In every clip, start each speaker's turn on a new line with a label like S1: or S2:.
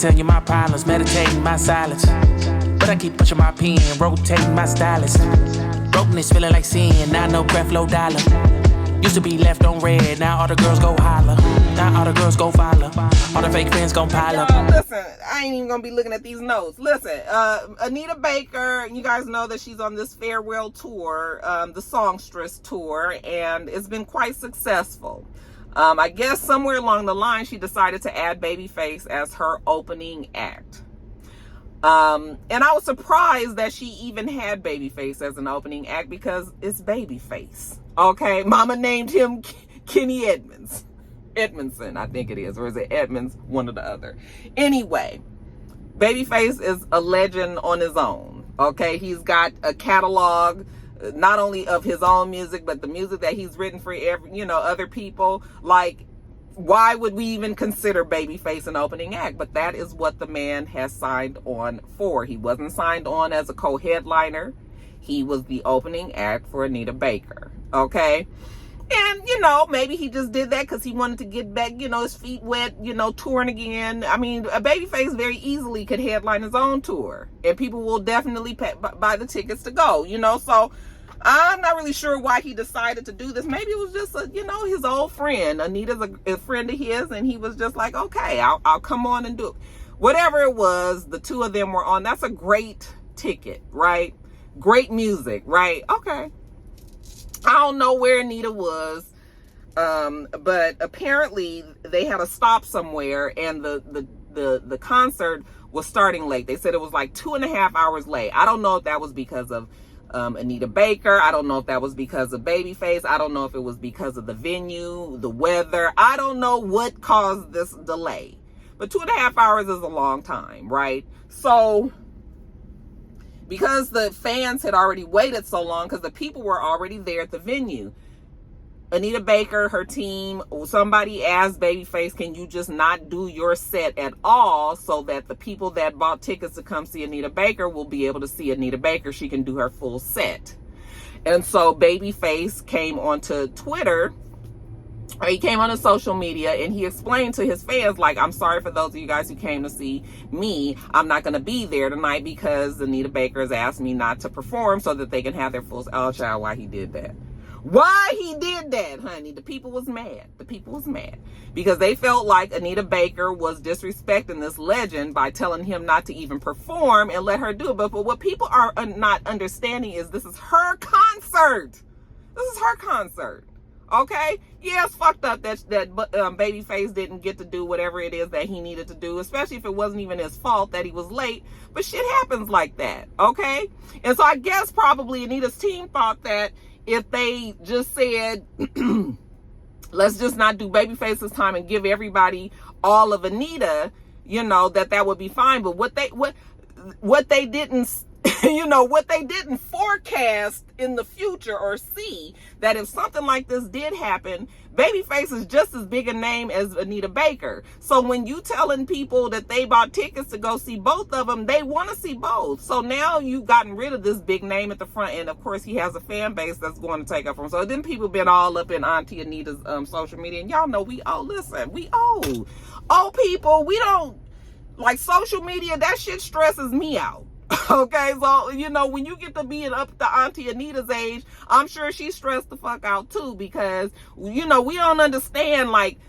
S1: tell you my problems, meditating my silence. But I keep pushing my pen, rotating my stylus. Brokenness feeling like sin, now no breath, low dollar. Used to be left on red, now all the girls go holler. Now all the girls go follow. All the fake fans gon' pile up.
S2: Listen, I ain't even gonna be looking at these notes. Listen, Anita Baker, you guys know that she's on this farewell tour, the Songstress tour, and it's been quite successful. I guess somewhere along the line, she decided to add Babyface as her opening act. And I was surprised that she even had Babyface as an opening act because it's Babyface. Okay, mama named him Kenny Edmondson, I think it is, or is it Edmonds? One or the other. Anyway, Babyface is a legend on his own. Okay, he's got a catalog, not only of his own music, but the music that he's written for other people. Like, why would we even consider Babyface an opening act? But that is what the man has signed on for. He wasn't signed on as a co-headliner. He was the opening act for Anita Baker. Okay? And, maybe he just did that because he wanted to get back, his feet wet, touring again. I mean, a Babyface very easily could headline his own tour. And people will definitely buy the tickets to go, So I'm not really sure why he decided to do this. Maybe it was just, his old friend. Anita's a friend of his, and he was just like, okay, I'll come on and do it. Whatever it was, the two of them were on. That's a great ticket, right? Great music, right? Okay. I don't know where Anita was, but apparently they had a stop somewhere, and the concert was starting late. They said it was like 2.5 hours late. I don't know if that was because of Anita Baker. I don't know if that was because of Babyface. I don't know if it was because of the venue, the weather. I don't know what caused this delay. But 2.5 hours is a long time, right? So because the fans had already waited so long, because the people were already there at the venue, Anita Baker, her team, somebody asked Babyface, can you just not do your set at all so that the people that bought tickets to come see Anita Baker will be able to see Anita Baker? She can do her full set. And so Babyface came onto Twitter, or he came onto social media, and he explained to his fans, like, I'm sorry for those of you guys who came to see me. I'm not going to be there tonight because Anita Baker has asked me not to perform so that they can have their full... Oh, child, why he did that. Why he did that, honey? The people was mad. The people was mad because they felt like Anita Baker was disrespecting this legend by telling him not to even perform and let her do it. But what people are not understanding is this is her concert. This is her concert. Okay? Yeah, it's fucked up that Babyface didn't get to do whatever it is that he needed to do, especially if it wasn't even his fault that he was late. But shit happens like that. Okay? And so I guess probably Anita's team thought that if they just said, let's just not do Babyface's time and give everybody all of Anita, that would be fine. But what they didn't, what they didn't forecast in the future or see, that if something like this did happen, Babyface is just as big a name as Anita Baker. So when you telling people that they bought tickets to go see both of them, they want to see both. So now you've gotten rid of this big name at the front, and of course he has a fan base that's going to take up from him. So then people been all up in Auntie Anita's social media, and y'all know we owe people. We don't like social media. That shit stresses me out. Okay, so, when you get to being up to Auntie Anita's age, I'm sure she's stressed the fuck out too, because, we don't understand, like,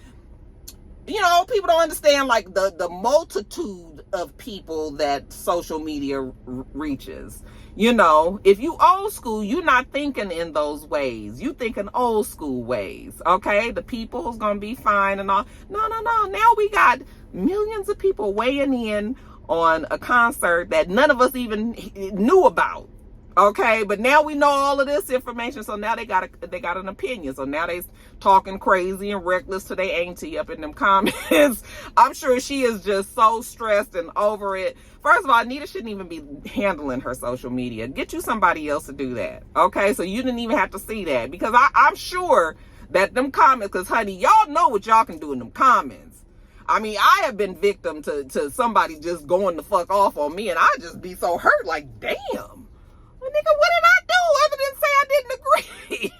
S2: people don't understand, like, the multitude of people that social media reaches. If you old school, you're not thinking in those ways. You thinking old school ways, okay? The people's gonna be fine and all. No. Now we got millions of people weighing in on a concert that none of us even knew about. Okay, but now we know all of this information, so now they got an opinion. So now they talking crazy and reckless to their auntie up in them comments. I'm sure she is just so stressed and over it. First of all, Anita shouldn't even be handling her social media. Get you somebody else to do that. Okay, so you didn't even have to see that, because I'm sure that them comments, because honey, y'all know what y'all can do in them comments. I mean, I have been victim to somebody just going the fuck off on me, and I just be so hurt, like, damn. Well, nigga, what did I do other than say I didn't agree?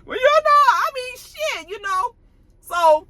S2: Well, I mean, shit, So,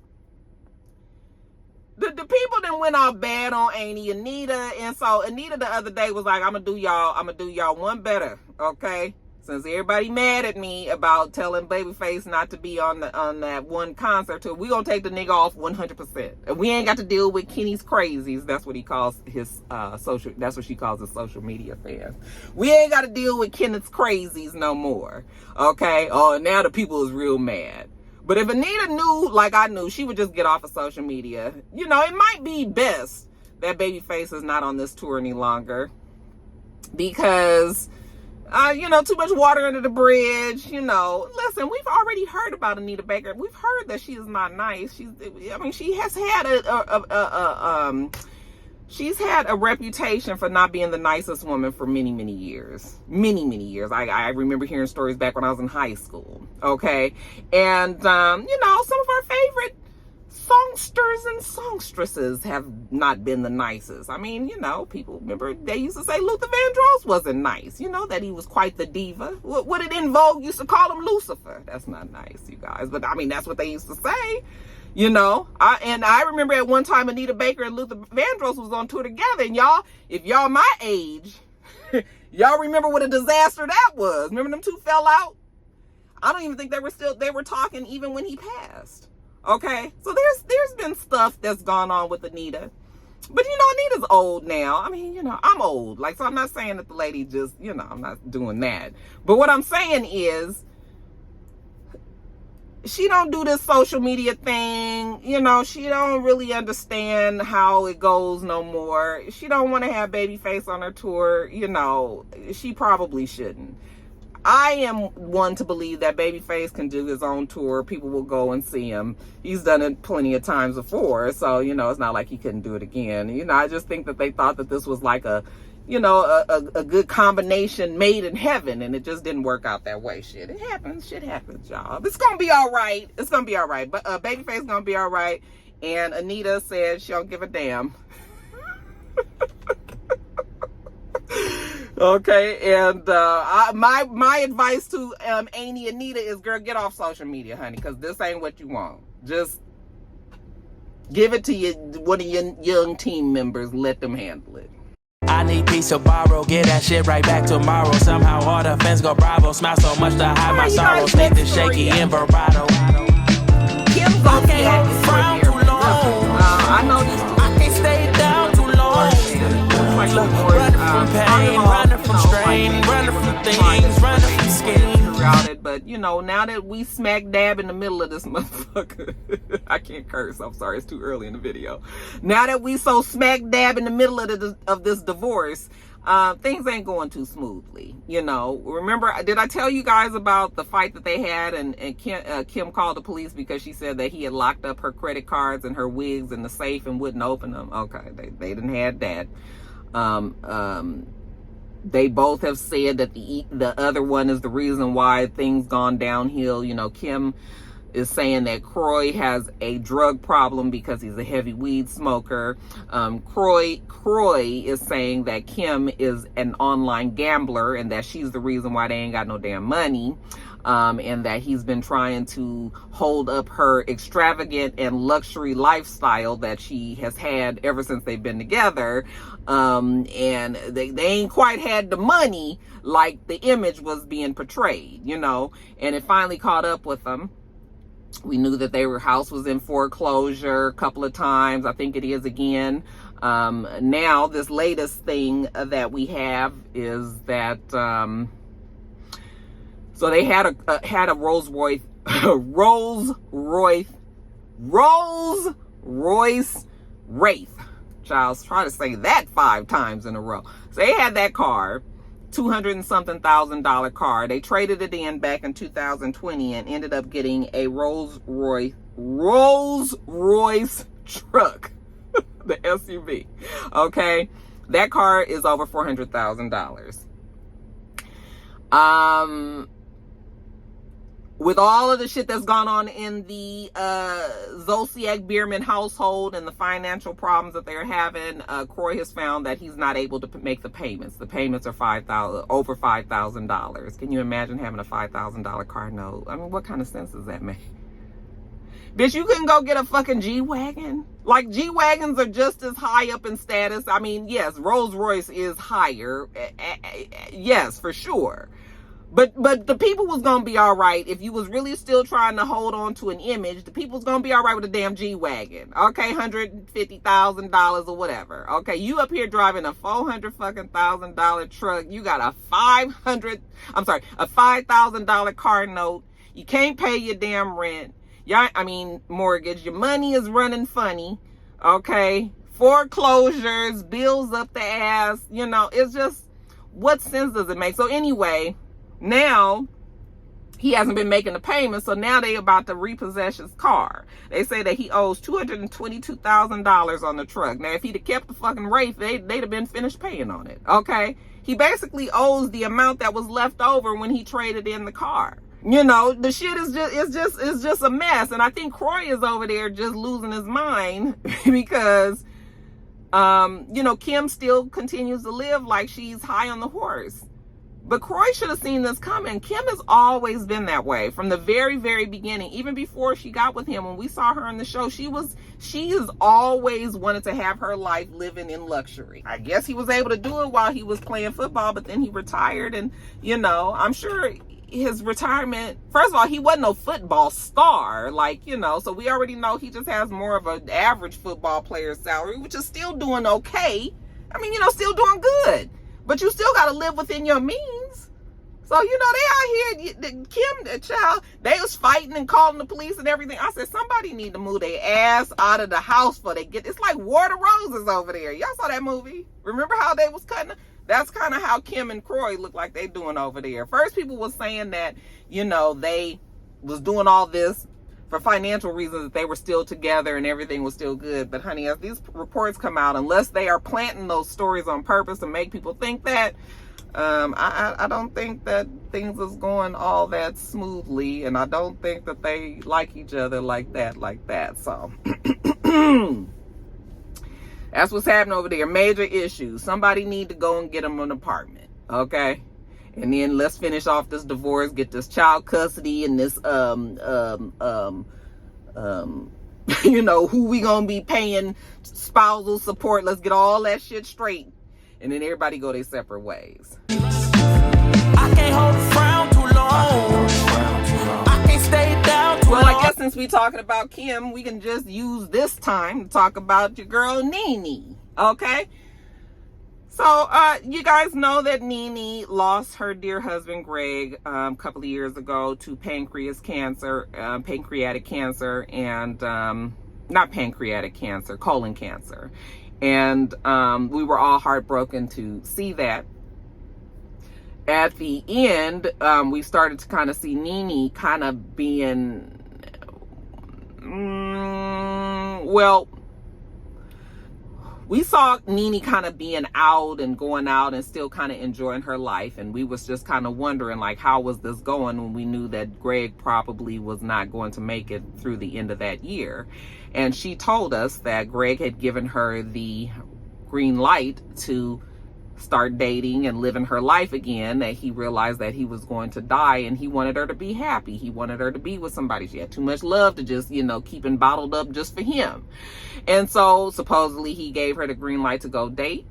S2: The people that went all bad on Anita, and so Anita the other day was like, I'm gonna do y'all one better, okay? Since everybody mad at me about telling Babyface not to be on that one concert tour, we gonna take the nigga off 100%. And we ain't got to deal with Kenny's crazies. That's what he calls his that's what she calls his social media fans. We ain't got to deal with Kenneth's crazies no more, okay? Oh, and now the people is real mad. But if Anita knew, like I knew, she would just get off of social media. You know, it might be best that Babyface is not on this tour any longer. Because, you know, too much water under the bridge. You know, listen, we've already heard about Anita Baker. We've heard that she is not nice. She has had she's had a reputation for not being the nicest woman for many, many years. Many, many years. I remember hearing stories back when I was in high school. Okay. And, you know, some of our favorite songsters and songstresses have not been the nicest. I mean, you know, people remember they used to say Luther Vandross wasn't nice. You know, that he was quite the diva. What did En Vogue used to call him? Lucifer. That's not nice, you guys. But I mean, that's what they used to say. You know, I remember at one time Anita Baker and Luther Vandross was on tour together, and y'all, if y'all my age, y'all remember what a disaster that was. Remember them two fell out? I don't even think they were talking even when he passed. Okay, so there's been stuff that's gone on with Anita, but you know, Anita's old now. I mean, you know, I'm old, like, so I'm not saying that the lady just, you know, I'm not doing that. But what I'm saying is, she don't do this social media thing. You know, she don't really understand how it goes no more. She don't want to have Babyface on her tour. You know, she probably shouldn't. I am one to believe that Babyface can do his own tour. People will go and see him. He's done it plenty of times before. So, you know, it's not like he couldn't do it again. You know, I just think that they thought that this was like a, you know, a good combination made in heaven, and it just didn't work out that way. Shit happens, y'all. It's gonna be all right. It's gonna be all right. But Babyface gonna be all right. And Anita said she don't give a damn. Okay, and my advice to Anita is, girl, get off social media, honey, because this ain't what you want. Just give it to one of your young team members. Let them handle it.
S1: I need peace to borrow, get that shit right back tomorrow. Somehow all the fans go bravo, smile so much to hide my sorrow. Snake the shaky in vibrato.
S2: Kim's on the
S1: frown too long.
S2: I know these two.
S1: I can't stay down too long. Running from pain, running from strain, running from things, running from schemes.
S2: But you know, now that we smack dab in the middle of this motherfucker, I can't curse, I'm sorry, it's too early in the video. Now that we so smack dab in the middle of this divorce, things ain't going too smoothly. You know, remember, did I tell you guys about the fight that they had, and Kim called the police because she said that he had locked up her credit cards and her wigs in the safe and wouldn't open them? Okay, they didn't have that. They both have said that the other one is the reason why things gone downhill. You know, Kim is saying that Croy has a drug problem because he's a heavy weed smoker. Croy is saying that Kim is an online gambler and that she's the reason why they ain't got no damn money. And that he's been trying to hold up her extravagant and luxury lifestyle that she has had ever since they've been together. And they ain't quite had the money like the image was being portrayed, you know, and it finally caught up with them. We knew that their house was in foreclosure a couple of times. I think it is again. Now this latest thing that we have is that, so they had a Rolls Royce Wraith. Child's trying to say that 5 times in a row. So they had that car, $200 and something thousand car. They traded it in back in 2020 and ended up getting a Rolls Royce truck, the SUV. Okay, that car is over $400,000. With all of the shit that's gone on in the Zolciak Bierman household and the financial problems that they're having, Croy has found that he's not able to make the payments. The payments are over $5,000. Can you imagine having a $5,000 car note? I mean, what kind of sense does that make? Bitch, you couldn't go get a fucking G-Wagon? Like, G-Wagons are just as high up in status. I mean, yes, Rolls Royce is higher. Yes, for sure. But the people was gonna be all right. If you was really still trying to hold on to an image, the people was gonna be all right with a damn G-Wagon. Okay, $150,000 or whatever. Okay, you up here driving a $400,000 truck. You got a $5,000 car note. You can't pay your damn rent. Mortgage. Your money is running funny. Okay, foreclosures, bills up the ass. You know, it's just, what sense does it make? So anyway, now he hasn't been making the payment, so now they about to repossess his car. They say that he owes $222,000 on the truck. Now, if he'd have kept the fucking rate, they'd have been finished paying on it. Okay, he basically owes the amount that was left over when he traded in the car. You know, the shit is just a mess. And I think Kroy is over there just losing his mind because, you know, Kim still continues to live like she's high on the horse. But Kroy should have seen this coming. Kim has always been that way from the very, very beginning. Even before she got with him, when we saw her on the show, she has always wanted to have her life living in luxury. I guess he was able to do it while he was playing football, but then he retired. And, you know, I'm sure his retirement, first of all, he wasn't no football star, like, you know, so we already know he just has more of an average football player's salary, which is still doing okay. I mean, you know, still doing good, but you still got to live within your means. So, you know, they out here, Kim, the child, they was fighting and calling the police and everything. I said, somebody need to move their ass out of the house before they get, it's like War of the Roses over there. Y'all saw that movie? Remember how they was cutting? That's kind of how Kim and Kroy look like they doing over there. First, people was saying that, you know, they was doing all this for financial reasons, that they were still together and everything was still good. But honey, as these reports come out, unless they are planting those stories on purpose to make people think that, I don't think that things is going all that smoothly, and I don't think that they like each other like that. So that's what's happening over there. Major issues. Somebody need to go and get them an apartment, okay? And then let's finish off this divorce, get this child custody and this you know, who we gonna be paying spousal support. Let's get all that shit straight, and then everybody go their separate ways.
S1: I can't hold a frown too long. I can't stay down too long.
S2: Well, I guess since we talking about Kim, we can just use this time to talk about your girl NeNe, okay? So, you guys know that NeNe lost her dear husband, Greg, a couple of years ago to pancreatic cancer, and, not pancreatic cancer, colon cancer. And we were all heartbroken to see that. At the end, we started to kind of see NeNe kind of being, well, we saw NeNe kind of being out and going out and still kind of enjoying her life. And we was just kind of wondering, like, how was this going when we knew that Greg probably was not going to make it through the end of that year. And she told us that Greg had given her the green light to start dating and living her life again, that he realized that he was going to die and he wanted her to be happy. He wanted her to be with somebody. She had too much love to just, you know, keep it bottled up just for him. And so supposedly he gave her the green light to go date,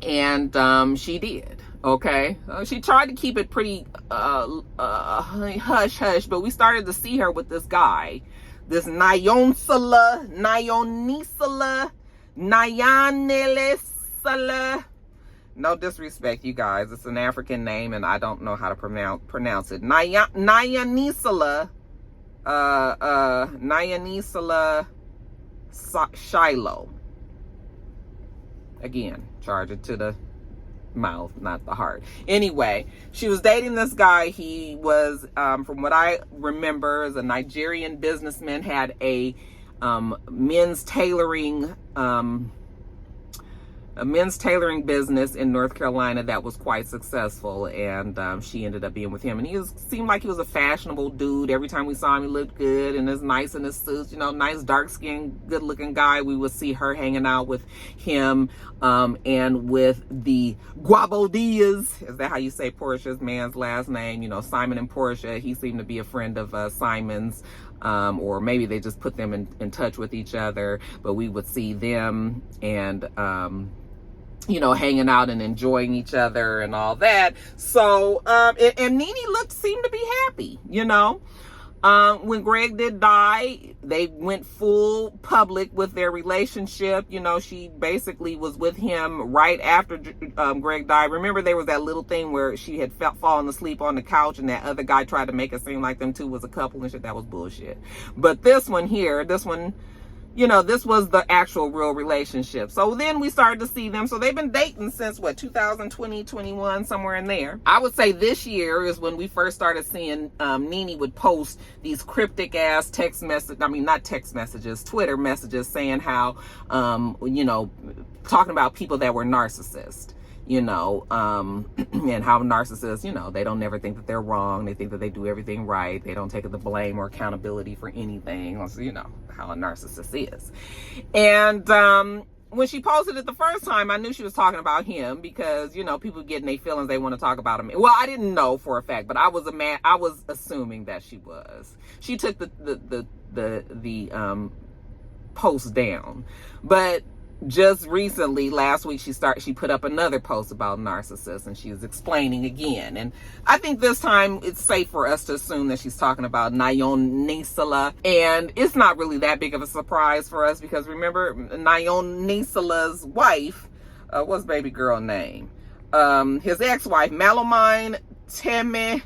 S2: and she did. Okay, she tried to keep it pretty hush hush, but we started to see her with this guy, this NeNeLeakes. No disrespect, you guys. It's an African name, and I don't know how to pronounce it. NeNeLeakes, NeNeLeakes Shiloh. Again, charge it to the mouth, not the heart. Anyway, she was dating this guy. He was, from what I remember, as a Nigerian businessman, had a men's tailoring business in North Carolina that was quite successful, and she ended up being with him. And he seemed like he was a fashionable dude. Every time we saw him, he looked good and is nice in his suits, you know, nice dark-skinned, good-looking guy. We would see her hanging out with him and with the Guabodillas. Is that how you say Portia's man's last name? You know, Simon and Portia. He seemed to be a friend of Simon's. or maybe they just put them in touch with each other, but we would see them and you know, hanging out and enjoying each other and all that. So and NeNe seemed to be happy, you know. When Greg did die, they went full public with their relationship. You know, she basically was with him right after Greg died. Remember, there was that little thing where she had fallen asleep on the couch and that other guy tried to make it seem like them two was a couple and shit. That was bullshit. But this one, you know, this was the actual real relationship. So then we started to see them. So they've been dating since what, 2020, 21, somewhere in there. I would say this year is when we first started seeing NeNe would post these cryptic ass Twitter messages saying how, you know, talking about people that were narcissists. You know, and how narcissists, you know, they don't never think that they're wrong. They think that they do everything right. They don't take the blame or accountability for anything. So, you know, how a narcissist is. And when she posted it the first time, I knew she was talking about him because, you know, people get in their feelings. They want to talk about him. Well, I didn't know for a fact, but I was assuming that she was. She took the post down, but just recently, last week, she put up another post about narcissists, and she was explaining again. And I think this time it's safe for us to assume that she's talking about NeneDumpsNiyonisela. And it's not really that big of a surprise for us because remember, NeneDumpsNiyonisla's wife, what's baby girl name? His ex-wife, Malamine Temesio.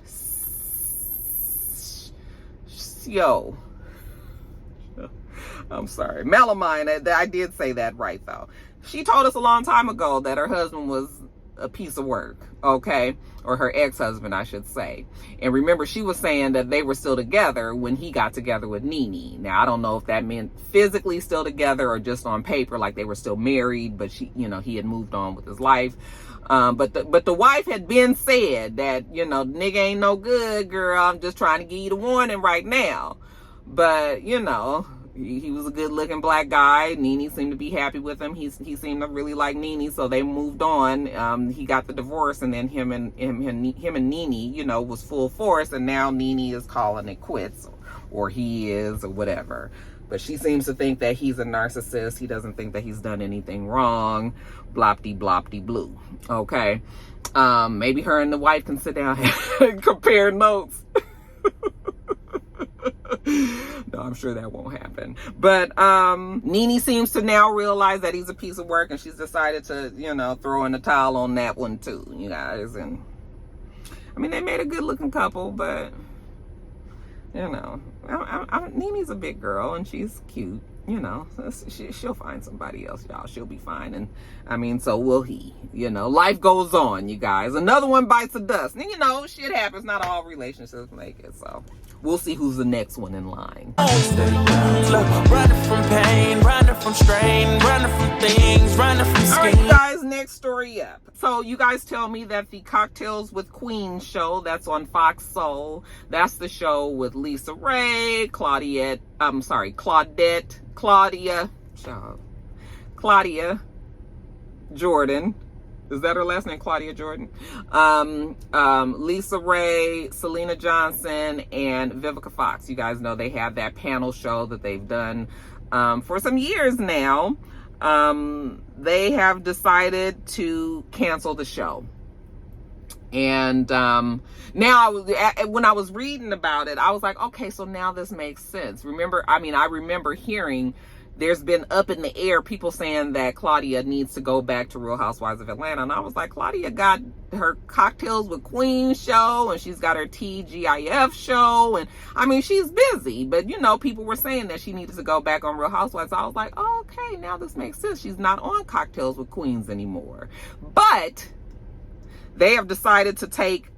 S2: I'm sorry. Malamine, I did say that right, though. She told us a long time ago that her husband was a piece of work, okay? Or her ex-husband, I should say. And remember, she was saying that they were still together when he got together with NeNe. Now, I don't know if that meant physically still together or just on paper, like they were still married, but she, you know, he had moved on with his life. But the wife had been said that, you know, nigga ain't no good, girl. I'm just trying to give you the warning right now. But, you know, he was a good-looking black guy. NeNe seemed to be happy with him. He seemed to really like NeNe, so they moved on. He got the divorce, and then him and NeNe, you know, was full force, and now NeNe is calling it quits, or he is, or whatever. But she seems to think that he's a narcissist. He doesn't think that he's done anything wrong. Blopty-blopty-blue. Okay? Maybe her and the wife can sit down and compare notes. No, I'm sure that won't happen. But NeNe seems to now realize that he's a piece of work, and she's decided to, you know, throw in the towel on that one too, you guys. And I mean, they made a good looking couple, but you know, NeNe's a big girl and she's cute. You know, she'll find somebody else, y'all. She'll be fine. And I mean, so will he. You know, life goes on, you guys. Another one bites the dust. And you know, shit happens. Not all relationships make it. So we'll see who's the next one in line.
S1: Running from pain, running from strain, running from things, running from schemes.
S2: All right, you guys, next story up. So you guys tell me that the Cocktails with Queen show that's on Fox Soul, that's the show with Lisa Ray, Claudia Jordan. Is that her last name? Claudia Jordan. Lisa Ray, Selena Johnson, and Vivica Fox. You guys know they have that panel show that they've done for some years now. They have decided to cancel the show. And now when I was reading about it, I was like, okay, so now this makes sense. I remember hearing there's been up in the air people saying that Claudia needs to go back to Real Housewives of Atlanta. And I was like, Claudia got her Cocktails with Queen show, and she's got her TGIF show. And I mean, she's busy, but you know, people were saying that she needed to go back on Real Housewives. So I was like, oh, okay, now this makes sense. She's not on Cocktails with Queens anymore. But they have decided to take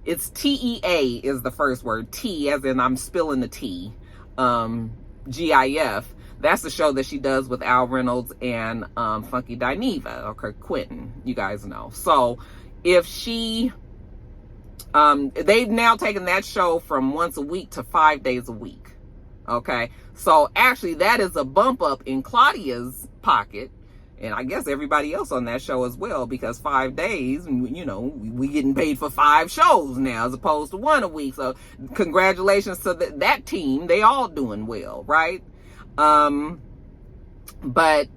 S2: it's TEA is the first word. T as in I'm spilling the tea. GIF. That's the show that she does with Al Reynolds and Funky Dineva, or Quentin, you guys know. So if she they've now taken that show from once a week to 5 days a week. Okay, so actually that is a bump up in Claudia's pocket, And I guess everybody else on that show as well, because 5 days, you know, we getting paid for 5 shows now as opposed to 1 a week. So congratulations to that team. They all doing well, right? But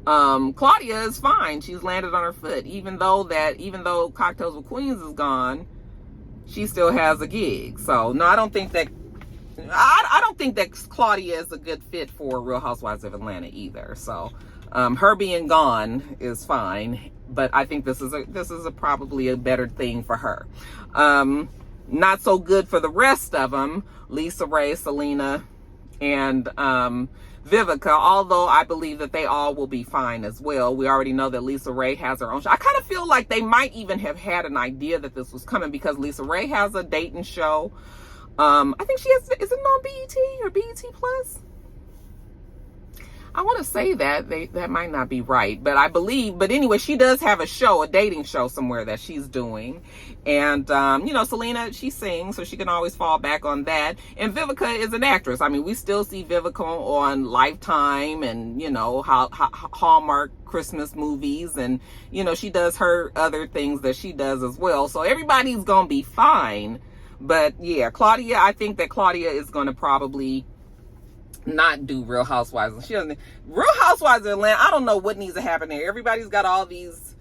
S2: Claudia is fine. She's landed on her foot. Even though Cocktails with Queens is gone, she still has a gig. So no, I don't think that Claudia is a good fit for Real Housewives of Atlanta either. So her being gone is fine, but I think this is probably a better thing for her. Not so good for the rest of them, Lisa Ray, Selena, and Vivica, although I believe that they all will be fine as well. We already know that Lisa Ray has her own show. I kind of feel like they might even have had an idea that this was coming, because Lisa Ray has a dating show. I think she has, is it on BET or BET Plus? I want to say that might not be right, but I believe, but anyway, she does have a show, a dating show somewhere that she's doing. And, you know, Selena, she sings, so she can always fall back on that. And Vivica is an actress. I mean, we still see Vivica on Lifetime and, you know, Hallmark Christmas movies. And, you know, she does her other things that she does as well. So everybody's going to be fine. But yeah, Claudia, I think that Claudia is going to probably not do Real Housewives. She doesn't. Real Housewives of Atlanta, I don't know what needs to happen there. Everybody's got all these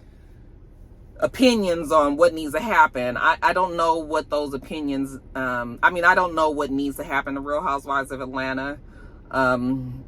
S2: opinions on what needs to happen. I don't know what those opinions, I mean, I don't know what needs to happen to Real Housewives of Atlanta.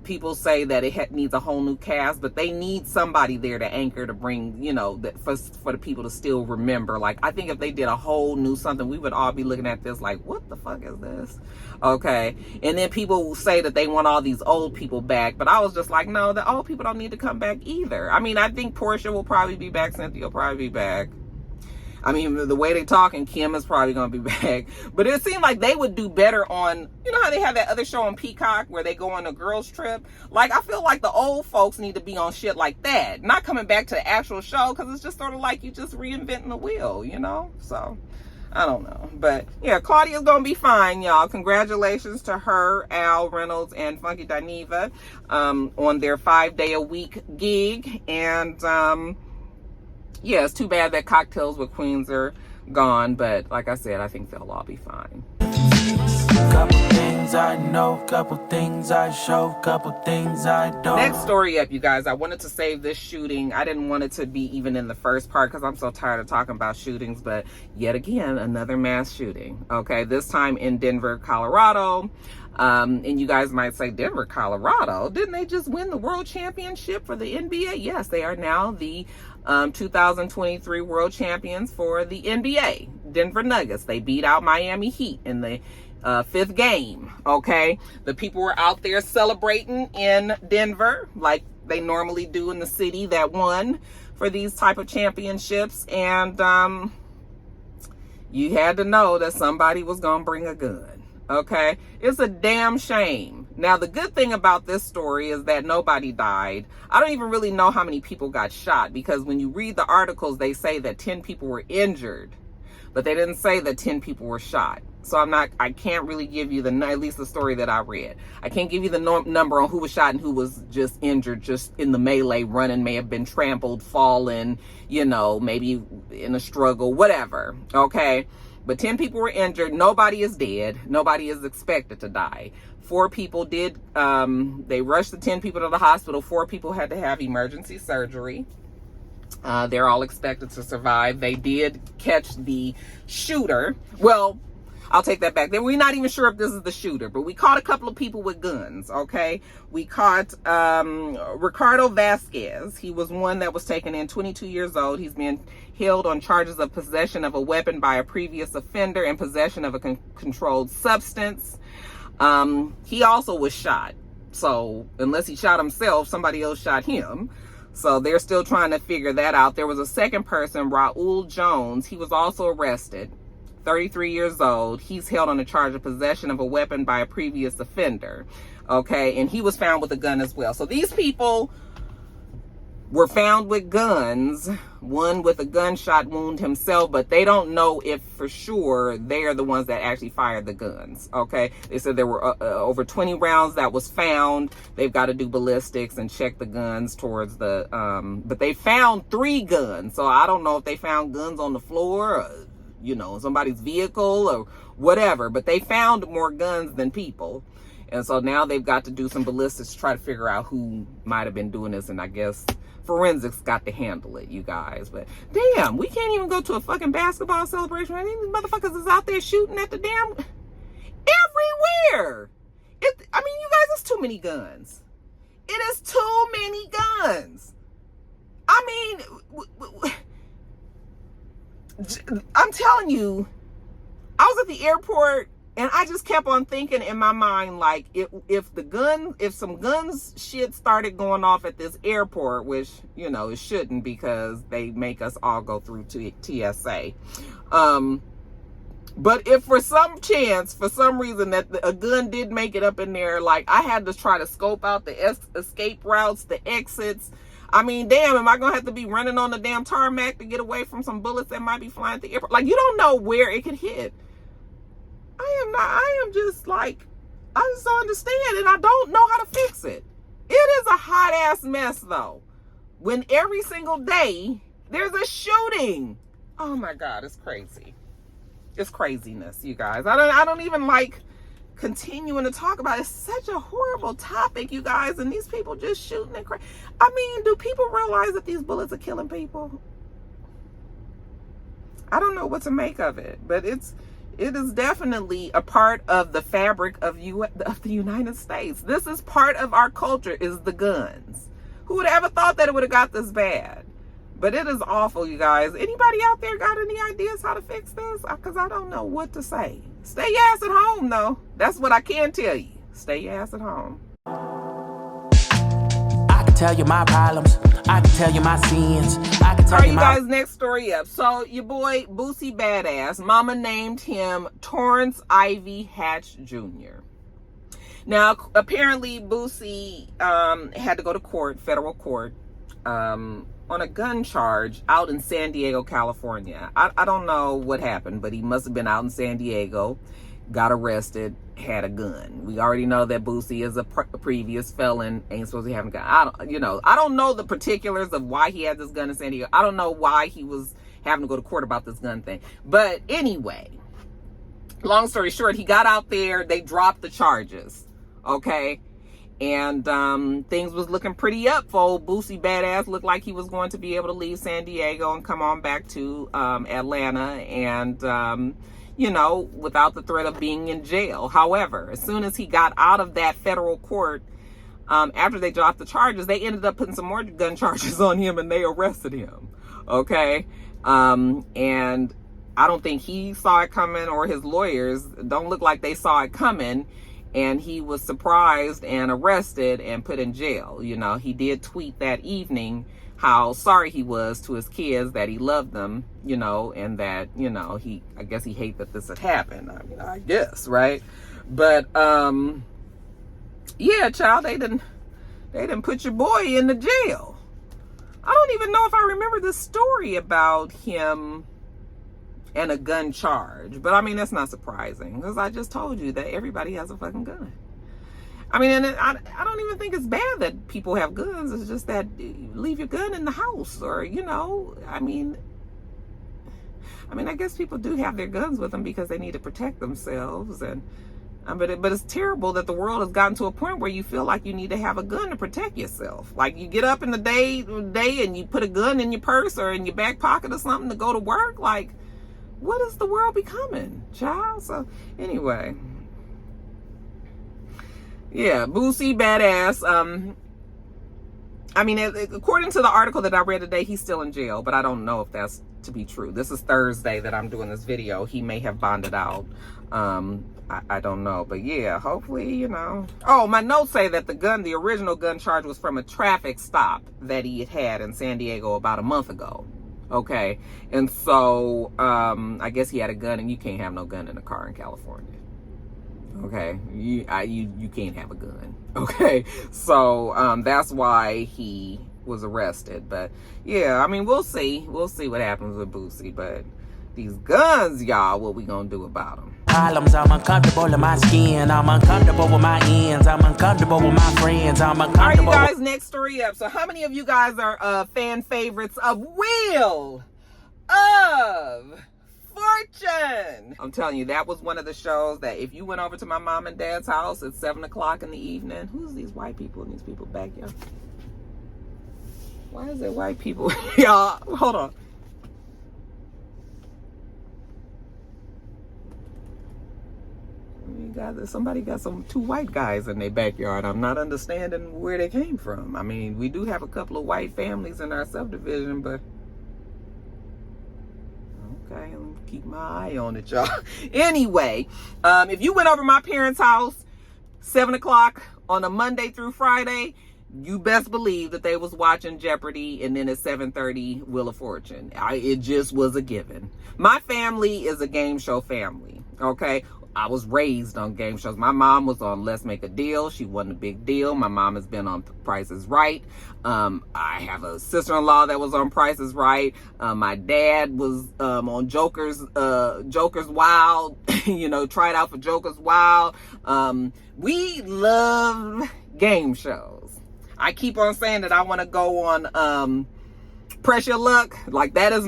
S2: People say that it needs a whole new cast, but they need somebody there to anchor, to bring, you know, that for the people to still remember. Like, I think if they did a whole new something, we would all be looking at this like, what the fuck is this? Okay. And then people will say that they want all these old people back, but I was just like, no, the old people don't need to come back either. I mean, I think Portia will probably be back. Cynthia will probably be back. I mean, the way they talking, Kim is probably going to be back. But it seemed like they would do better on, you know how they have that other show on Peacock where they go on a girls trip? Like, I feel like the old folks need to be on shit like that. Not coming back to the actual show, because it's just sort of like you just reinventing the wheel, you know? So, I don't know. But, yeah, Claudia's going to be fine, y'all. Congratulations to her, Al Reynolds, and Funky Dineva on their 5-day-a-week gig. And, yeah, it's too bad that Cocktails with Queens are gone, but like I said, I think they'll all be fine.
S1: Couple things I know, couple things I show, couple things I don't.
S2: Next story up, you guys. I wanted to save this shooting. I didn't want it to be even in the first part because I'm so tired of talking about shootings, but yet again, another mass shooting. Okay, this time in Denver, Colorado. And you guys might say, Denver, Colorado? Didn't they just win the world championship for the NBA? Yes, they are now the 2023 world champions for the NBA. Denver Nuggets. They beat out Miami Heat in the 5th game. Okay, the people were out there celebrating in Denver like they normally do in the city that won for these type of championships. And you had to know that somebody was gonna bring a gun. Okay, it's a damn shame. Now, the good thing about this story is that nobody died. I don't even really know how many people got shot, because when you read the articles, they say that 10 people were injured, but they didn't say that 10 people were shot. So I can't really give you at least the story that I read. I can't give you the number on who was shot and who was just injured, just in the melee running, may have been trampled, fallen, you know, maybe in a struggle, whatever. Okay. But 10 people were injured. Nobody is dead. Nobody is expected to die. 4 people did, they rushed the 10 people to the hospital. 4 people had to have emergency surgery. They're all expected to survive. They did catch the shooter. Well, I'll take that back. We're not even sure if this is the shooter, but we caught a couple of people with guns, okay? We caught Ricardo Vasquez. He was one that was taken in, 22 years old. He's been held on charges of possession of a weapon by a previous offender and possession of a controlled substance. He also was shot. So unless he shot himself, somebody else shot him. So they're still trying to figure that out. There was a second person, Raul Jones. He was also arrested. 33 years old. He's held on a charge of possession of a weapon by a previous offender. Okay, and he was found with a gun as well. So these people were found with guns, one with a gunshot wound himself, but they don't know if for sure they're the ones that actually fired the guns, okay? They said there were over 20 rounds that was found. They've got to do ballistics and check the guns towards the, but they found 3 guns, so I don't know if they found guns on the floor, or, you know, somebody's vehicle or whatever, but they found more guns than people. And so now they've got to do some ballistics to try to figure out who might have been doing this, and I guess forensics got to handle it, you guys. But damn, we can't even go to a fucking basketball celebration. These motherfuckers is out there shooting at the damn everywhere. I mean, you guys, it's too many guns. It is too many guns. I mean, I'm telling you, I was at the airport and I just kept on thinking in my mind, like, if some guns shit started going off at this airport, which, you know, it shouldn't because they make us all go through TSA. But if for some chance, for some reason that a gun did make it up in there, like, I had to try to scope out the escape routes, the exits. I mean, damn, am I going to have to be running on the damn tarmac to get away from some bullets that might be flying at the airport? Like, you don't know where it could hit. I am just like, I just don't understand, and I don't know how to fix it. It is a hot ass mess though, when every single day there's a shooting. Oh my God, it's crazy. It's craziness, you guys. I don't even like continuing to talk about it. It's such a horrible topic, you guys, and these people just shooting and crazy. I mean, do people realize that these bullets are killing people? I don't know what to make of it, but it is definitely a part of the fabric of the United States. This is part of our culture, is the guns. Who would have ever thought that it would have got this bad? But it is awful, you guys. Anybody out there got any ideas how to fix this? Because I don't know what to say. Stay your ass at home, though. That's what I can tell you. Stay your ass at home.
S1: I can tell you my problems. I can tell you my sins. I can tell you my...
S2: guys, next story up. So your boy Boosie Badazz, mama named him Torrance Ivy Hatch Jr. Now, apparently Boosie had to go to court, federal court, on a gun charge out in San Diego, California. I don't know what happened, but he must have been out in San Diego, got arrested, had a gun. We already know that Boosie is a previous felon, ain't supposed to have a gun. I don't know the particulars of why he had this gun in San Diego. I don't know why he was having to go to court about this gun thing. But anyway, long story short, he got out there, they dropped the charges, okay? And things was looking pretty up for old Boosie Badazz. Looked like he was going to be able to leave San Diego and come on back to Atlanta, and you know, without the threat of being in jail. However, as soon as he got out of that federal court, after they dropped the charges, they ended up putting some more gun charges on him, and they arrested him. Okay, and I don't think he saw it coming, or his lawyers don't look like they saw it coming. And he was surprised and arrested and put in jail. You know, he did tweet that evening how sorry he was to his kids, that he loved them, you know, and that, you know, I guess he hated that this had happened. I mean, I guess, right? But, yeah, child, they didn't put your boy in the jail. I don't even know if I remember the story about him and a gun charge, but I mean, that's not surprising, because I just told you that everybody has a fucking gun. I mean, and I don't even think it's bad that people have guns. It's just that leave your gun in the house, or, you know, I mean, I guess people do have their guns with them because they need to protect themselves, and but it's terrible that the world has gotten to a point where you feel like you need to have a gun to protect yourself. Like, you get up in the day and you put a gun in your purse or in your back pocket or something to go to work. Like, what is the world becoming, child? So anyway, yeah, Boosie Badazz. I mean, according to the article that I read today, he's still in jail, but I don't know if that's to be true. This is Thursday that I'm doing this video. He may have bonded out. I don't know, but yeah, hopefully, you know. Oh, my notes say that the original gun charge was from a traffic stop that he had in San Diego about a month ago. Okay, and so I guess he had a gun, and you can't have no gun in a car in California. Okay, you can't have a gun. Okay, so that's why he was arrested. But yeah, I mean, we'll see what happens with Boosie. But these guns, y'all, what we gonna do about them?
S1: Problems, I'm uncomfortable in my skin. I'm uncomfortable with my ends. I'm uncomfortable with my friends. I'm uncomfortable.
S2: All right, you guys, next story up. So how many of you guys are fan favorites of Wheel of Fortune? I'm telling you, that was one of the shows that if you went over to my mom and dad's house at 7 o'clock in the evening, who's these white people in these people backyard? Why is there white people? Y'all, hold on. Somebody got two white guys in their backyard. I'm not understanding where they came from. I mean, we do have a couple of white families in our subdivision, but okay, I'm gonna keep my eye on it, y'all. Anyway, if you went over my parents' house 7 o'clock on a Monday through Friday, you best believe that they was watching Jeopardy, and then at 7:30, Wheel of Fortune. It just was a given. My family is a game show family, okay? I was raised on game shows. My mom was on Let's Make a Deal. She wasn't a big deal. My mom has been on Price is Right. I have a sister-in-law that was on Price is Right. My dad was on Joker's Wild, you know, tried out for Joker's Wild. We love game shows. I keep on saying that I want to go on Press Your Luck. Like, that is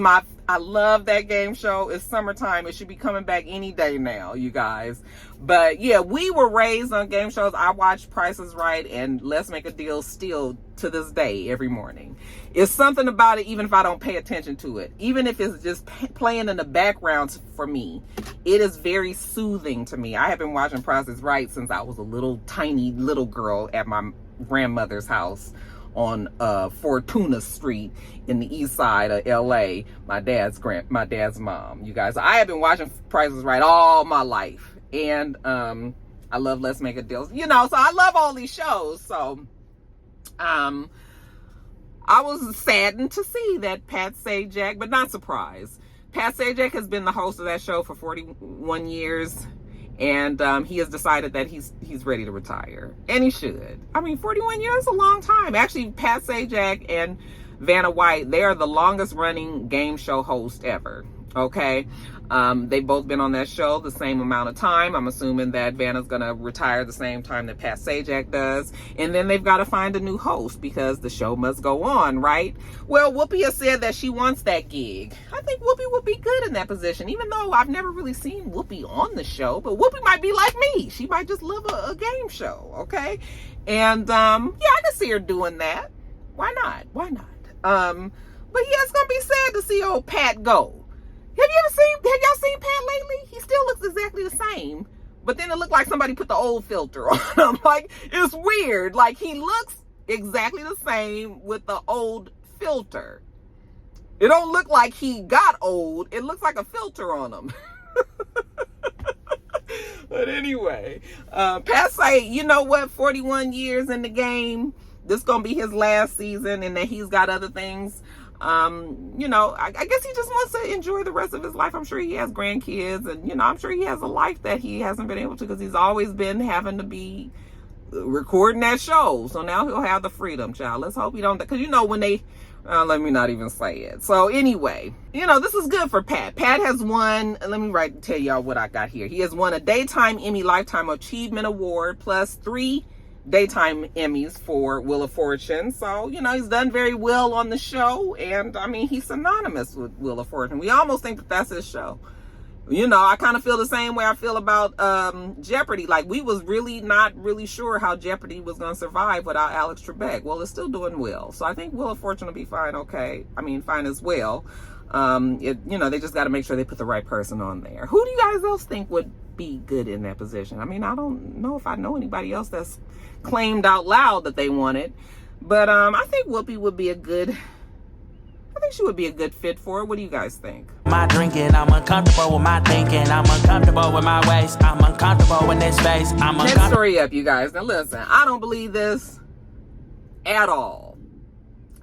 S2: I love that game show. It's summertime. It should be coming back any day now, you guys. But yeah, we were raised on game shows. I watch Price is Right and Let's Make a Deal still to this day every morning. It's something about it, even if I don't pay attention to it. Even if it's just playing in the background for me, it is very soothing to me. I have been watching Price is Right since I was a tiny little girl at my grandmother's house on Fortuna Street in the east side of LA. My dad's mom. You guys, I have been watching Price is Right all my life, and I love Let's Make a Deal. You know, so I love all these shows. So I was saddened to see that Pat Sajak, but not surprised. Pat Sajak has been the host of that show for 41 years. And he has decided that he's ready to retire. And he should. I mean, 41 years is a long time. Actually, Pat Sajak and Vanna White, they are the longest running game show host ever. Okay? They've both been on that show the same amount of time. I'm assuming that Vanna's going to retire the same time that Pat Sajak does. And then they've got to find a new host because the show must go on, right? Well, Whoopi has said that she wants that gig. I think Whoopi would be good in that position, even though I've never really seen Whoopi on the show. But Whoopi might be like me. She might just love a game show, okay? And, yeah, I can see her doing that. Why not? Why not? But yeah, it's going to be sad to see old Pat go. Have y'all seen Pat lately? He still looks exactly the same, but then it looked like somebody put the old filter on him. Like, it's weird. Like, he looks exactly the same with the old filter. It don't look like he got old. It looks like a filter on him. But anyway, Pat say, you know what, 41 years in the game, this gonna be his last season, and that he's got other things. You know, I guess he just wants to enjoy the rest of his life. I'm sure he has grandkids, and, you know, I'm sure he has a life that he hasn't been able to, because he's always been having to be recording that show. So now he'll have the freedom, child. Let's hope he don't, because, you know, when they, let me not even say it. So anyway, you know, this is good for Pat. Pat has won, let me tell y'all what I got here. He has won a Daytime Emmy Lifetime Achievement Award plus 3 Daytime Emmys for Wheel of Fortune. So, you know, he's done very well on the show, and I mean, he's synonymous with Wheel of Fortune. We almost think that that's his show. You know, I kind of feel the same way I feel about Jeopardy. Like, we was really not really sure how Jeopardy was going to survive without Alex Trebek. Well, it's still doing well. So I think Wheel of Fortune will be fine, okay. I mean, fine as well. You know, they just got to make sure they put the right person on there. Who do you guys else think would be good in that position? I mean, I don't know if I know anybody else that's claimed out loud that they want it, but I think Whoopi would be she would be a good fit for it. What do you guys think?
S1: My drinking, I'm uncomfortable with my thinking, I'm uncomfortable with my waist, I'm uncomfortable in this space, I'm uncomfortable.
S2: Next story up, you guys. Now listen, I don't believe this at all.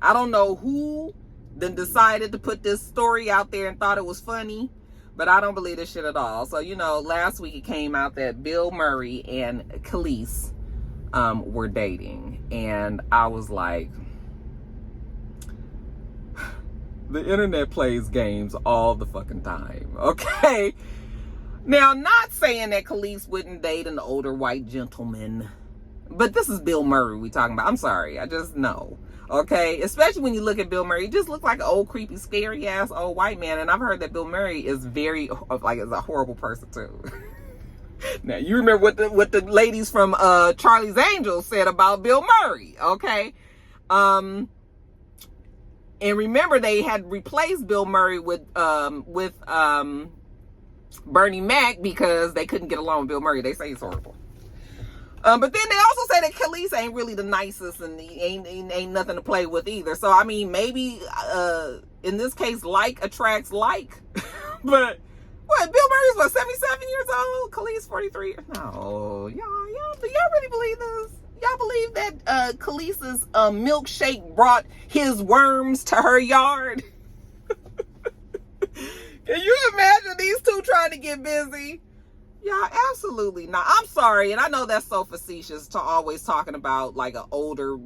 S2: I don't know who then decided to put this story out there and thought it was funny, but I don't believe this shit at all. So, you know, last week it came out that Bill Murray and Kelis were dating, and I was like, The internet plays games all the fucking time, okay? Now, not saying that Kelis wouldn't date an older white gentleman, but this is Bill Murray we talking about. I'm sorry, I just know, okay? Especially when you look at Bill Murray, he just looks like an old, creepy, scary-ass old white man, and I've heard that Bill Murray is very, like, is a horrible person, too. Now, you remember what the ladies from Charlie's Angels said about Bill Murray, okay? And remember, they had replaced Bill Murray with Bernie Mac because they couldn't get along with Bill Murray. They say he's horrible. But then they also say that Kelis ain't really the nicest, and he ain't nothing to play with either. So I mean, maybe in this case, like attracts like. But what? Bill Murray's what, 77 years old? Kelis 43. No, y'all, do y'all really believe this? Y'all believe that Kelis's milkshake brought his worms to her yard? Can you imagine these two trying to get busy? Yeah, absolutely not. I'm sorry, and I know that's so facetious to always talking about like an older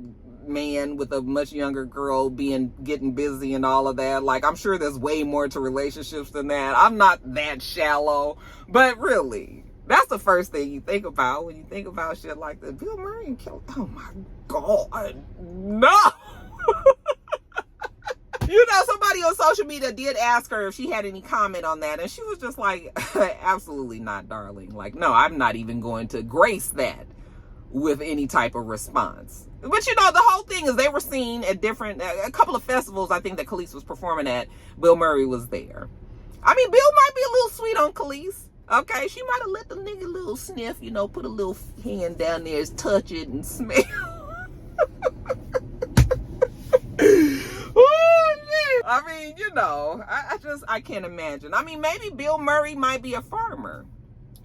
S2: man with a much younger girl getting busy and all of that. Like, I'm sure there's way more to relationships than that. I'm not that shallow, but really, that's the first thing you think about when you think about shit like that. Bill Murray and Kelis. Oh my God, no. You know, somebody on social media did ask her if she had any comment on that, and she was just like, absolutely not, darling. Like, no, I'm not even going to grace that with any type of response. But you know, the whole thing is they were seen at a couple of festivals, I think, that Kelis was performing at. Bill Murray was there. I mean, Bill might be a little sweet on Kelis. Okay, she might have let the nigga little sniff, you know, put a little hand down there, touch it and smell. Oh, shit. I mean, you know, I can't imagine. I mean, maybe Bill Murray might be a farmer,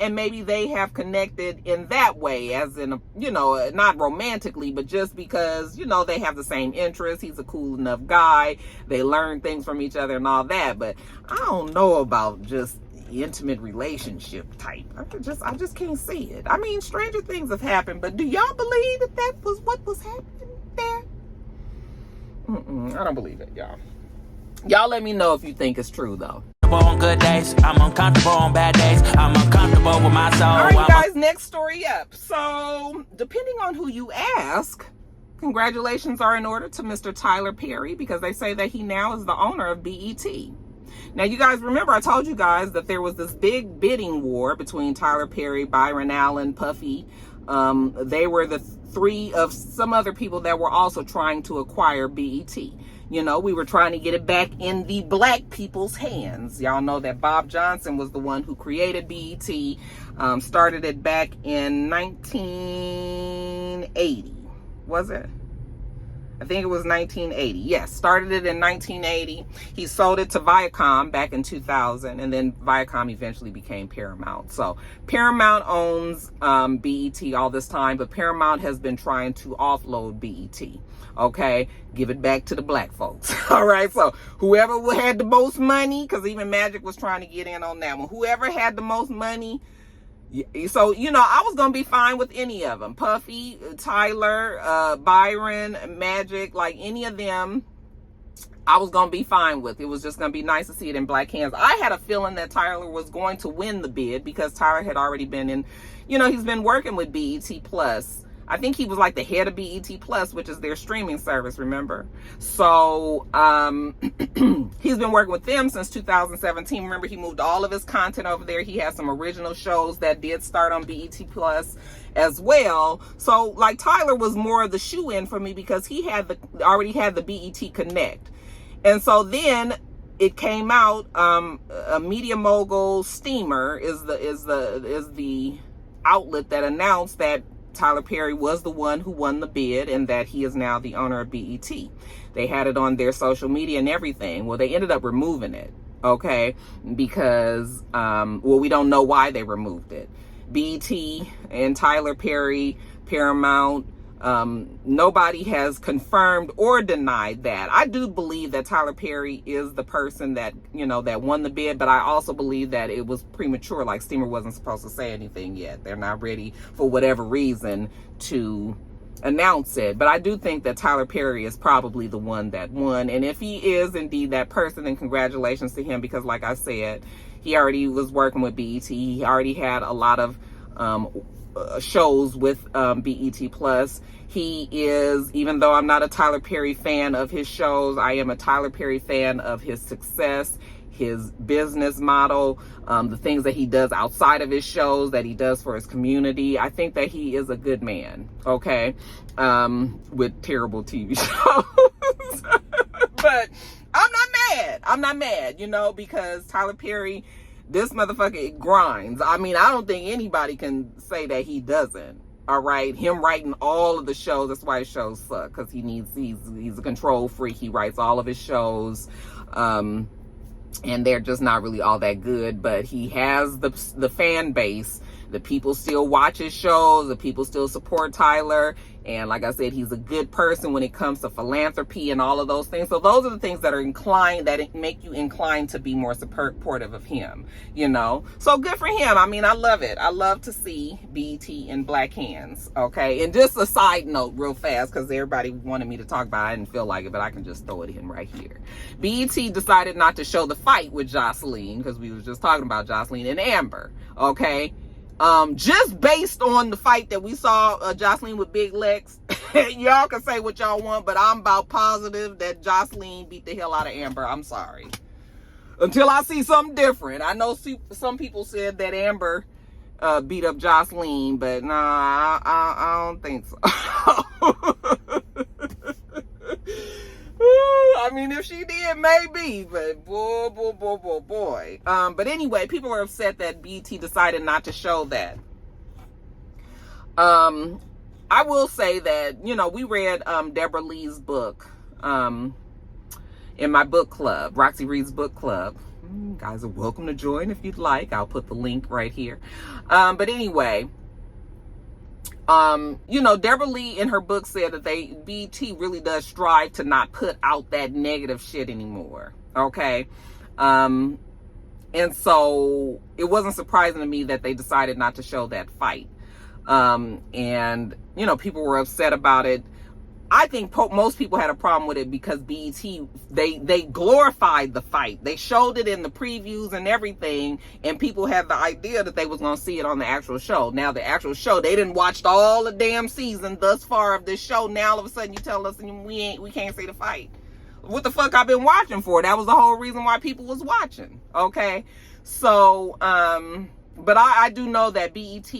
S2: and maybe they have connected in that way, as in, you know, not romantically, but just because, you know, they have the same interests. He's a cool enough guy. They learn things from each other and all that. But I don't know about just intimate relationship type. I just can't see it. I mean, stranger things have happened, but do y'all believe that was what was happening there? I don't believe it, y'all. Y'all let me know if you think it's true, though.
S1: On good days, I'm uncomfortable on bad days. I'm uncomfortable with my soul.
S2: All right, guys, next story up. So, depending on who you ask, congratulations are in order to Mr. Tyler Perry, because they say that he now is the owner of BET. Now, you guys remember I told you guys that there was this big bidding war between Tyler Perry, Byron Allen, Puffy. They were the three of some other people that were also trying to acquire BET. You know, we were trying to get it back in the black people's hands. Y'all know that Bob Johnson was the one who created BET, started it back in 1980. Was it? I think it was 1980. Yes, started it in 1980. He sold it to Viacom back in 2000, and then Viacom eventually became Paramount. So Paramount owns BET all this time, but Paramount has been trying to offload BET. Okay, give it back to the black folks. All right, so whoever had the most money, because even Magic was trying to get in on that one. Whoever had the most money. So, you know, I was going to be fine with any of them. Puffy, Tyler, Byron, Magic, like any of them, I was going to be fine with. It was just going to be nice to see it in black hands. I had a feeling that Tyler was going to win the bid because Tyler had already been in, you know, he's been working with BET Plus. I think he was like the head of BET Plus, which is their streaming service, remember? So, he's been working with them since 2017. Remember, he moved all of his content over there. He has some original shows that did start on BET Plus as well. So, like, Tyler was more of the shoe-in for me because he had already had the BET Connect. And so then it came out, a Media Mogul Steamer is the outlet that announced that Tyler Perry was the one who won the bid and that he is now the owner of BET. They had it on their social media and everything. Well, they ended up removing it, okay? Because, we don't know why they removed it. BET and Tyler Perry, Paramount, nobody has confirmed or denied that. I do believe that Tyler Perry is the person that, you know, that won the bid, but I also believe that it was premature. Like, Steamer wasn't supposed to say anything yet. They're not ready for whatever reason to announce it. But I do think that Tyler Perry is probably the one that won. And if he is indeed that person, then congratulations to him, because like I said, he already was working with BET. He already had a lot of shows with BET Plus. He is, even though I'm not a Tyler Perry fan of his shows, I am a Tyler Perry fan of his success, his business model, the things that he does outside of his shows, that he does for his community. I think that he is a good man, okay, with terrible TV shows. But I'm not mad, you know, because Tyler Perry, this motherfucker grinds. I mean, I don't think anybody can say that he doesn't. All right, him writing all of the shows, that's why his shows suck, because he's a control freak. He writes all of his shows, and they're just not really all that good. But he has the fan base. The people still watch his shows. The people still support Tyler. And like I said, he's a good person when it comes to philanthropy and all of those things. So those are the things that make you inclined to be more supportive of him, you know. So good for him. I mean, I love it. I love to see BET in black hands, okay? And just a side note real fast, because everybody wanted me to talk about it. I didn't feel like it, but I can just throw it in right here. BET decided not to show the fight with Jocelyn, because we was just talking about Jocelyn and Amber, okay? Just based on the fight that we saw Jocelyn with Big Lex, y'all can say what y'all want, but I'm about positive that Jocelyn beat the hell out of Amber. I'm sorry. Until I see something different. I know some people said that Amber beat up Jocelyn, but nah, I don't think so. I mean, if she did, maybe, but boy. But anyway, people are upset that BET decided not to show that. I will say that, you know, we read Deborah Lee's book in my book club, Roxy Reads Book Club. You guys are welcome to join if you'd like. I'll put the link right here. But anyway, you know, Deborah Lee in her book said that BET really does strive to not put out that negative shit anymore. Okay. And so it wasn't surprising to me that they decided not to show that fight. And, you know, people were upset about it. I think most people had a problem with it because BET, they glorified the fight. They showed it in the previews and everything, and people had the idea that they was going to see it on the actual show. Now, the actual show, they didn't watch all the damn season thus far of this show. Now, all of a sudden, you tell us we can't see the fight. What the fuck I've been watching for? That was the whole reason why people was watching, okay? So, but I do know that BET,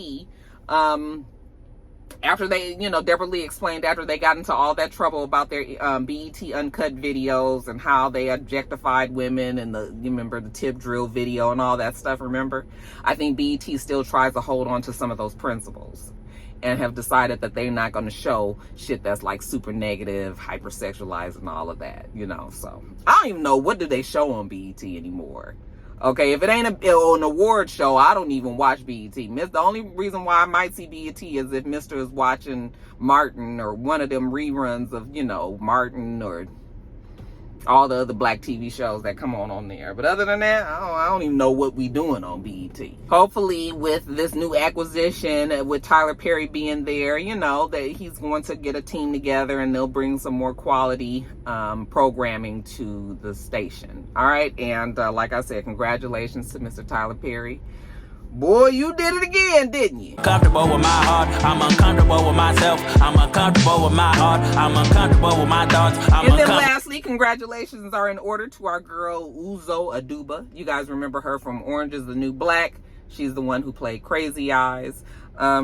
S2: after they, you know, Deborah Lee explained after they got into all that trouble about their BET Uncut videos and how they objectified women and you remember the tip drill video and all that stuff, remember? I think BET still tries to hold on to some of those principles and have decided that they're not going to show shit that's like super negative, hypersexualized and all of that, you know? So I don't even know, what do they show on BET anymore? Okay, if it ain't an award show, I don't even watch BET. The only reason why I might see BET is if Mr. is watching Martin or one of them reruns of, you know, Martin or all the other black TV shows that come on there. But other than that, I don't even know what we doing on BET. Hopefully with this new acquisition, with Tyler Perry being there, you know, that he's going to get a team together and they'll bring some more quality programming to the station. All right. And like I said, congratulations to Mr. Tyler Perry. Boy, you did it again, didn't you?
S1: Comfortable with my heart, I'm uncomfortable with myself. I'm uncomfortable with my heart, I'm uncomfortable with my thoughts.
S2: And then lastly, congratulations are in order to our girl Uzo Aduba. You guys remember her from Orange is the New Black. She's the one who played Crazy Eyes.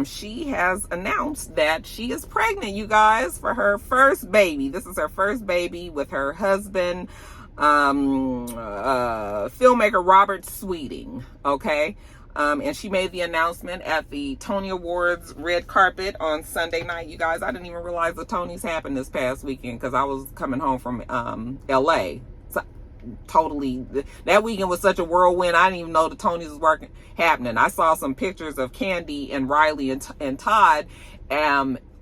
S2: She has announced that she is pregnant, you guys, for her first baby. This is her first baby with her husband, filmmaker Robert Sweeting, okay? And she made the announcement at the Tony Awards red carpet on Sunday night. You guys, I didn't even realize the Tonys happened this past weekend because I was coming home from LA. So, totally, that weekend was such a whirlwind. I didn't even know the Tonys was happening. I saw some pictures of Candy and Riley and Todd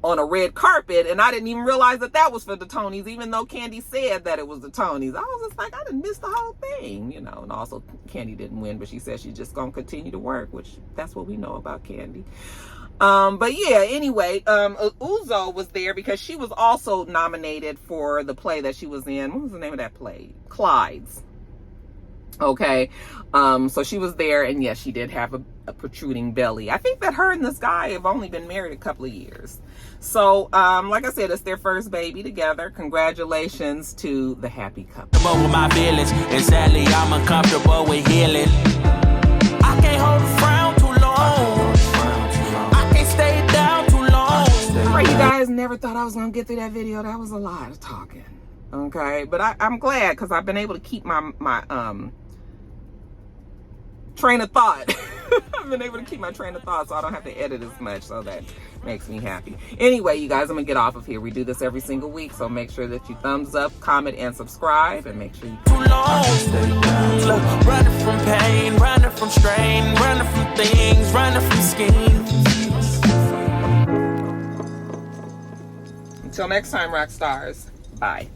S2: on a red carpet, and I didn't even realize that was for the Tonys, even though Candy said that it was the Tonys. I was just like, I didn't miss the whole thing, you know. And also, Candy didn't win, but she said she's just gonna continue to work, which that's what we know about Candy. But yeah, anyway, Uzo was there because she was also nominated for the play that she was in. What was the name of that play? Clyde's. Okay. So she was there, and yes, she did have a protruding belly. I think that her and this guy have only been married a couple of years. So, like I said, it's their first baby together. Congratulations to the happy couple.
S1: Over my feelings, and sadly I'm uncomfortable with healing. I can't hold a frown too long. I can't stay down too long.
S2: Right, you guys never thought I was gonna get through that video. That was a lot of talking. Okay, but I'm glad because I've been able to keep my train of thought. I've been able to keep my train of thought so I don't have to edit as much, so that makes me happy. Anyway, you guys, I'm gonna get off of here. We do this every single week, so make sure that you thumbs up, comment, and subscribe, and make sure you
S1: too long. Look, running from pain, running from strain, running from things, running from schemes.
S2: Until next time, Roxstars. Bye.